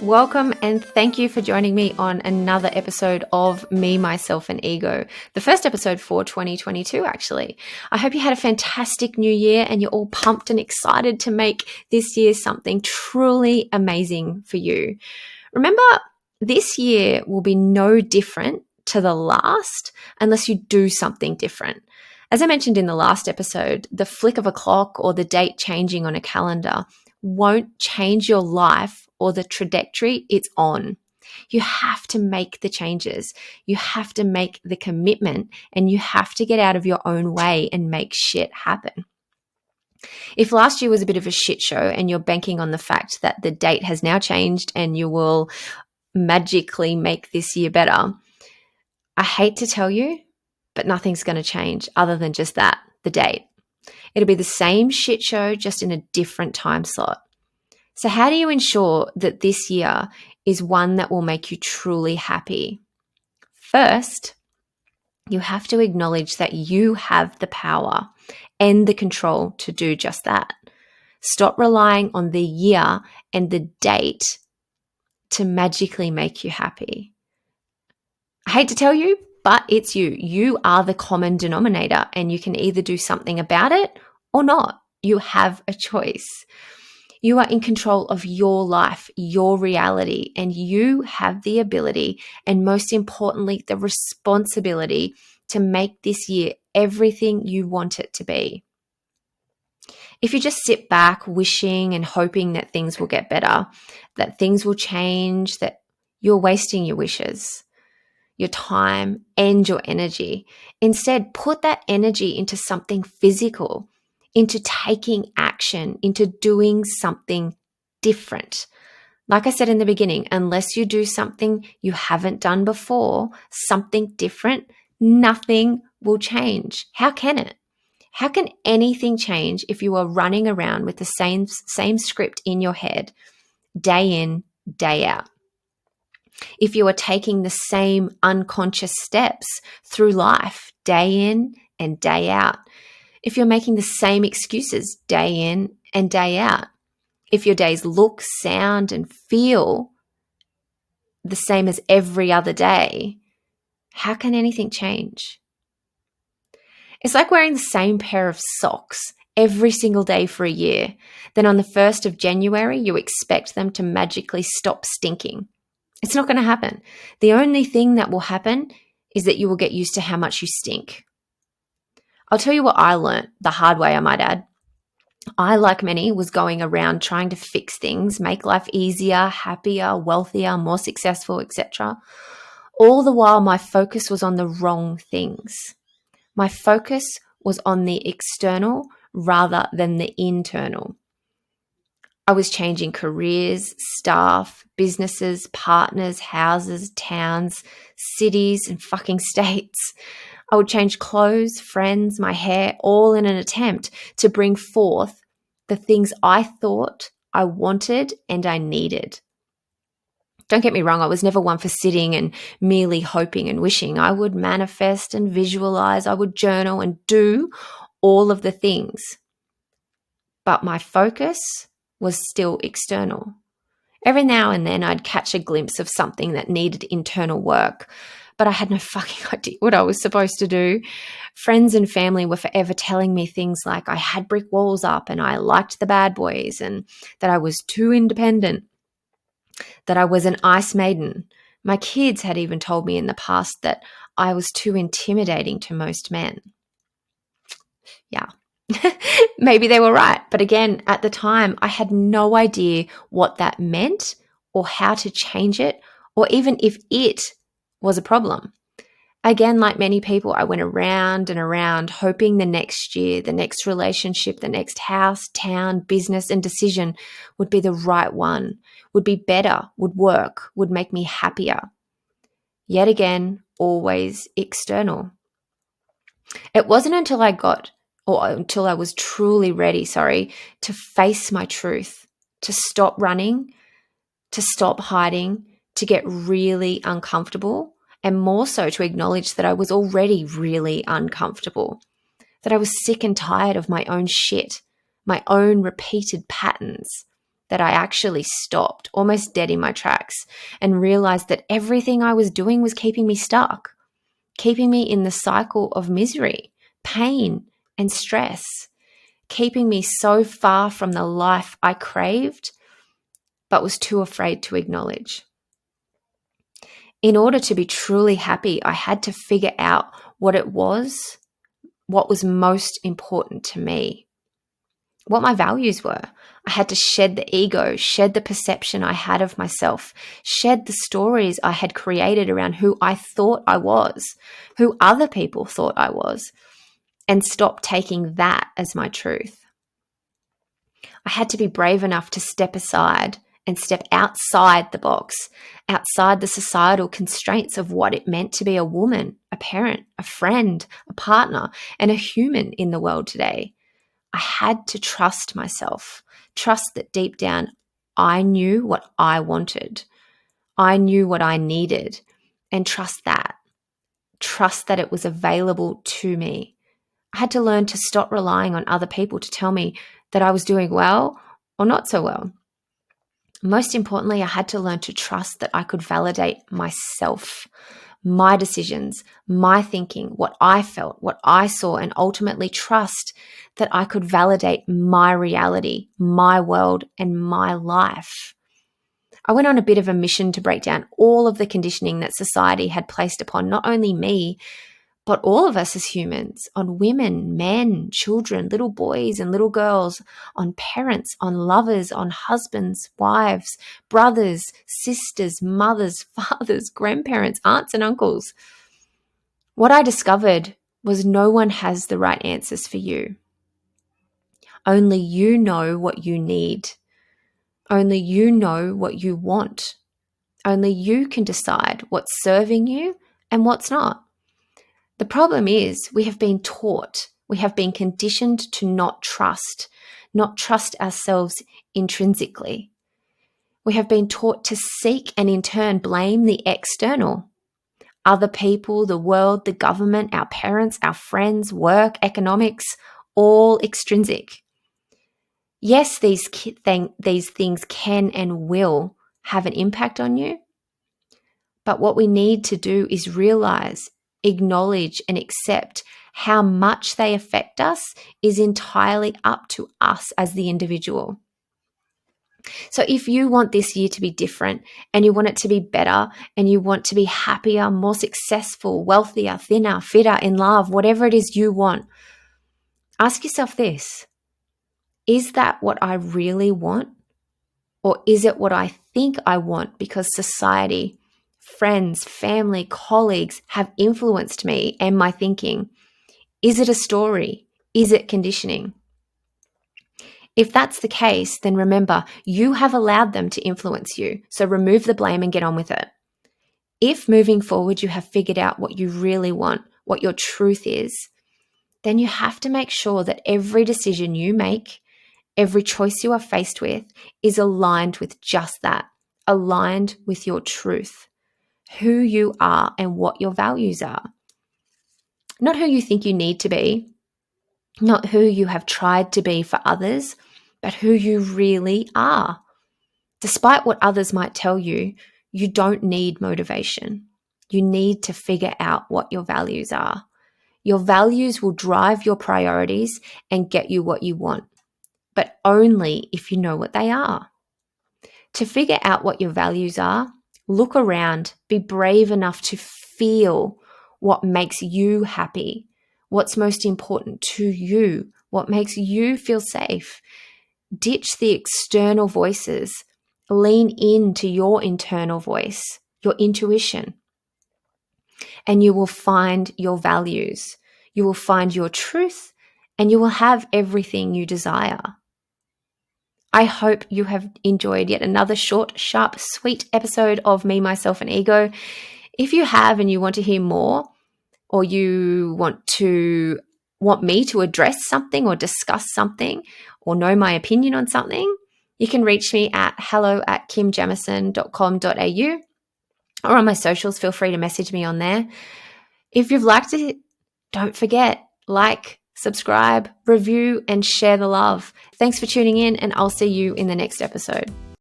Welcome and thank you for joining me on another episode of Me, Myself and Ego. The first episode for 2022, actually. I hope you had a fantastic new year and you're all pumped and excited to make this year something truly amazing for you. Remember, this year will be no different to the last unless you do something different. As I mentioned in the last episode, the flick of a clock or the date changing on a calendar won't change your life or the trajectory it's on. You have to make the changes. You have to make the commitment and you have to get out of your own way and make shit happen. If last year was a bit of a shit show and you're banking on the fact that the date has now changed and you will magically make this year better, I hate to tell you, but nothing's going to change other than just that, the date. It'll be the same shit show, just in a different time slot. So how do you ensure that this year is one that will make you truly happy? First, you have to acknowledge that you have the power and the control to do just that. Stop relying on the year and the date to magically make you happy. I hate to tell you, but it's you. You are the common denominator and you can either do something about it or not. You have a choice. You are in control of your life, your reality, and you have the ability and most importantly, the responsibility to make this year everything you want it to be. If you just sit back wishing and hoping that things will get better, that things will change, that you're wasting your wishes, your time and your energy. Instead, put that energy into something physical, into taking action, into doing something different. Like I said in the beginning, unless you do something you haven't done before, something different, nothing will change. How can it? How can anything change if you are running around with the same script in your head day in, day out? If you are taking the same unconscious steps through life day in and day out, if you're making the same excuses day in and day out, if your days look, sound, and feel the same as every other day, how can anything change? It's like wearing the same pair of socks every single day for a year. Then on the 1st of January, you expect them to magically stop stinking. It's not going to happen. The only thing that will happen is that you will get used to how much you stink. I'll tell you what I learned the hard way, I might add. I, like many, was going around trying to fix things, make life easier, happier, wealthier, more successful, etc. All the while, my focus was on the wrong things. My focus was on the external rather than the internal. I was changing careers, staff, businesses, partners, houses, towns, cities, and fucking states. I would change clothes, friends, my hair, all in an attempt to bring forth the things I thought I wanted and I needed. Don't get me wrong, I was never one for sitting and merely hoping and wishing. I would manifest and visualize, I would journal and do all of the things. But my focus was still external. Every now and then I'd catch a glimpse of something that needed internal work, but I had no fucking idea what I was supposed to do. Friends and family were forever telling me things like I had brick walls up and I liked the bad boys and that I was too independent, that I was an ice maiden. My kids had even told me in the past that I was too intimidating to most men. Yeah. Maybe they were right. But again, at the time, I had no idea what that meant or how to change it or even if it was a problem. Again, like many people, I went around and around hoping the next year, the next relationship, the next house, town, business, and decision would be the right one, would be better, would work, would make me happier. Yet again, always external. It wasn't until until I was truly ready, to face my truth, to stop running, to stop hiding, to get really uncomfortable, and more so to acknowledge that I was already really uncomfortable, that I was sick and tired of my own shit, my own repeated patterns, that I actually stopped, almost dead in my tracks, and realized that everything I was doing was keeping me stuck, keeping me in the cycle of misery, pain, and stress, keeping me so far from the life I craved but was too afraid to acknowledge. In order to be truly happy, I had to figure out what was most important to me, what my values were. I had to shed the ego, shed the perception I had of myself, shed the stories I had created around who I thought I was, who other people thought I was, and stop taking that as my truth. I had to be brave enough to step aside and step outside the box, outside the societal constraints of what it meant to be a woman, a parent, a friend, a partner, and a human in the world today. I had to trust myself, trust that deep down I knew what I wanted. I knew what I needed, and trust that it was available to me. I had to learn to stop relying on other people to tell me that I was doing well or not so well. Most importantly, I had to learn to trust that I could validate myself, my decisions, my thinking, what I felt, what I saw, and ultimately trust that I could validate my reality, my world, and my life. I went on a bit of a mission to break down all of the conditioning that society had placed upon not only me, but all of us as humans, on women, men, children, little boys and little girls, on parents, on lovers, on husbands, wives, brothers, sisters, mothers, fathers, grandparents, aunts and uncles. What I discovered was no one has the right answers for you. Only you know what you need. Only you know what you want. Only you can decide what's serving you and what's not. The problem is we have been taught, we have been conditioned to not trust ourselves intrinsically. We have been taught to seek and in turn blame the external, other people, the world, the government, our parents, our friends, work, economics, all extrinsic. Yes, these things can and will have an impact on you, but what we need to do is realize, acknowledge, and accept how much they affect us is entirely up to us as the individual. So if you want this year to be different and you want it to be better and you want to be happier, more successful, wealthier, thinner, fitter, in love, whatever it is you want, ask yourself this: is that what I really want? Or is it what I think I want because society, friends, family, colleagues have influenced me and my thinking? Is it a story? Is it conditioning? If that's the case, then remember, you have allowed them to influence you. So remove the blame and get on with it. If moving forward you have figured out what you really want, what your truth is, then you have to make sure that every decision you make, every choice you are faced with, is aligned with just that, aligned with your truth, who you are and what your values are. Not who you think you need to be, not who you have tried to be for others, but who you really are. Despite what others might tell you, you don't need motivation. You need to figure out what your values are. Your values will drive your priorities and get you what you want, but only if you know what they are. To figure out what your values are, look around, be brave enough to feel what makes you happy, what's most important to you, what makes you feel safe. Ditch the external voices. Lean into your internal voice, your intuition, and you will find your values. You will find your truth, and you will have everything you desire. I hope you have enjoyed yet another short, sharp, sweet episode of Me, Myself, and Ego. If you have and you want to hear more, or you want me to address something or discuss something or know my opinion on something, you can reach me at hello@kimjamieson.com.au or on my socials. Feel free to message me on there. If you've liked it, don't forget, like, subscribe, review, and share the love. Thanks for tuning in, and I'll see you in the next episode.